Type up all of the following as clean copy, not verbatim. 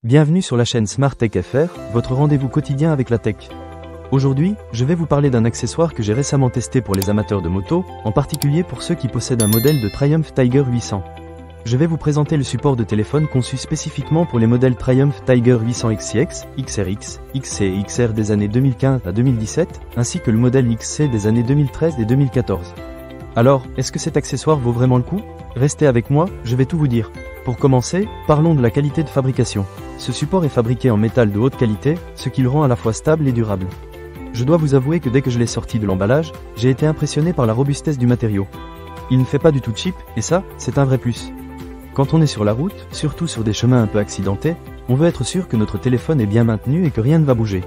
Bienvenue sur la chaîne Smart Tech FR, votre rendez-vous quotidien avec la tech. Aujourd'hui, je vais vous parler d'un accessoire que j'ai récemment testé pour les amateurs de moto, en particulier pour ceux qui possèdent un modèle de Triumph Tiger 800. Je vais vous présenter le support de téléphone conçu spécifiquement pour les modèles Triumph Tiger 800 XCX, XRX, XC et XR des années 2015 à 2017, ainsi que le modèle XC des années 2013 et 2014. Alors, est-ce que cet accessoire vaut vraiment le coup? Restez avec moi, je vais tout vous dire. Pour commencer, parlons de la qualité de fabrication. Ce support est fabriqué en métal de haute qualité, ce qui le rend à la fois stable et durable. Je dois vous avouer que dès que je l'ai sorti de l'emballage, j'ai été impressionné par la robustesse du matériau. Il ne fait pas du tout cheap, et ça, c'est un vrai plus. Quand on est sur la route, surtout sur des chemins un peu accidentés, on veut être sûr que notre téléphone est bien maintenu et que rien ne va bouger.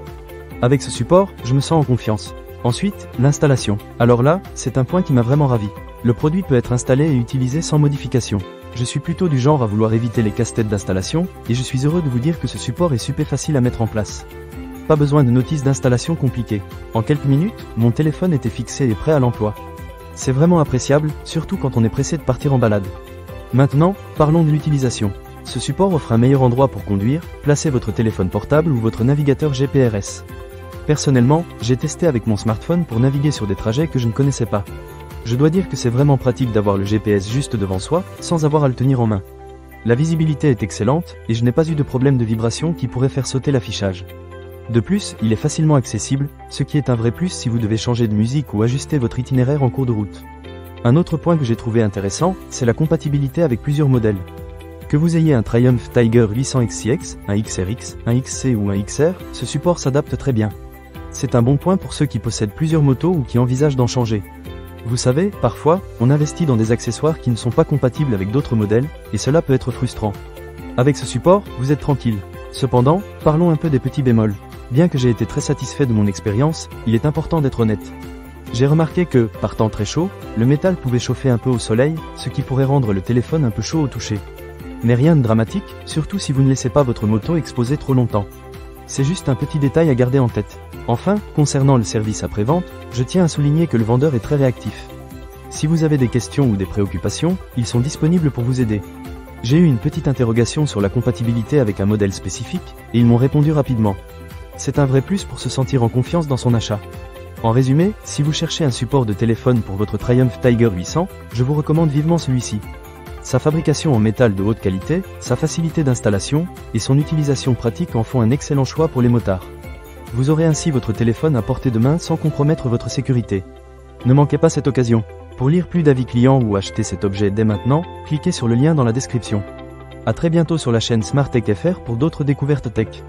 Avec ce support, je me sens en confiance. Ensuite, l'installation. Alors là, c'est un point qui m'a vraiment ravi. Le produit peut être installé et utilisé sans modification. Je suis plutôt du genre à vouloir éviter les casse-têtes d'installation, et je suis heureux de vous dire que ce support est super facile à mettre en place. Pas besoin de notice d'installation compliquée. En quelques minutes, mon téléphone était fixé et prêt à l'emploi. C'est vraiment appréciable, surtout quand on est pressé de partir en balade. Maintenant, parlons de l'utilisation. Ce support offre un meilleur endroit pour conduire, placer votre téléphone portable ou votre navigateur GPRS. Personnellement, j'ai testé avec mon smartphone pour naviguer sur des trajets que je ne connaissais pas. Je dois dire que c'est vraiment pratique d'avoir le GPS juste devant soi, sans avoir à le tenir en main. La visibilité est excellente, et je n'ai pas eu de problème de vibration qui pourrait faire sauter l'affichage. De plus, il est facilement accessible, ce qui est un vrai plus si vous devez changer de musique ou ajuster votre itinéraire en cours de route. Un autre point que j'ai trouvé intéressant, c'est la compatibilité avec plusieurs modèles. Que vous ayez un Triumph Tiger 800 XCX, un XRX, un XC ou un XR, ce support s'adapte très bien. C'est un bon point pour ceux qui possèdent plusieurs motos ou qui envisagent d'en changer. Vous savez, parfois, on investit dans des accessoires qui ne sont pas compatibles avec d'autres modèles, et cela peut être frustrant. Avec ce support, vous êtes tranquille. Cependant, parlons un peu des petits bémols. Bien que j'ai été très satisfait de mon expérience, il est important d'être honnête. J'ai remarqué que, par temps très chaud, le métal pouvait chauffer un peu au soleil, ce qui pourrait rendre le téléphone un peu chaud au toucher. Mais rien de dramatique, surtout si vous ne laissez pas votre moto exposée trop longtemps. C'est juste un petit détail à garder en tête. Enfin, concernant le service après-vente, je tiens à souligner que le vendeur est très réactif. Si vous avez des questions ou des préoccupations, ils sont disponibles pour vous aider. J'ai eu une petite interrogation sur la compatibilité avec un modèle spécifique, et ils m'ont répondu rapidement. C'est un vrai plus pour se sentir en confiance dans son achat. En résumé, si vous cherchez un support de téléphone pour votre Triumph Tiger 800, je vous recommande vivement celui-ci. Sa fabrication en métal de haute qualité, sa facilité d'installation, et son utilisation pratique en font un excellent choix pour les motards. Vous aurez ainsi votre téléphone à portée de main sans compromettre votre sécurité. Ne manquez pas cette occasion. Pour lire plus d'avis clients ou acheter cet objet dès maintenant, cliquez sur le lien dans la description. À très bientôt sur la chaîne Smart Tech FR pour d'autres découvertes tech.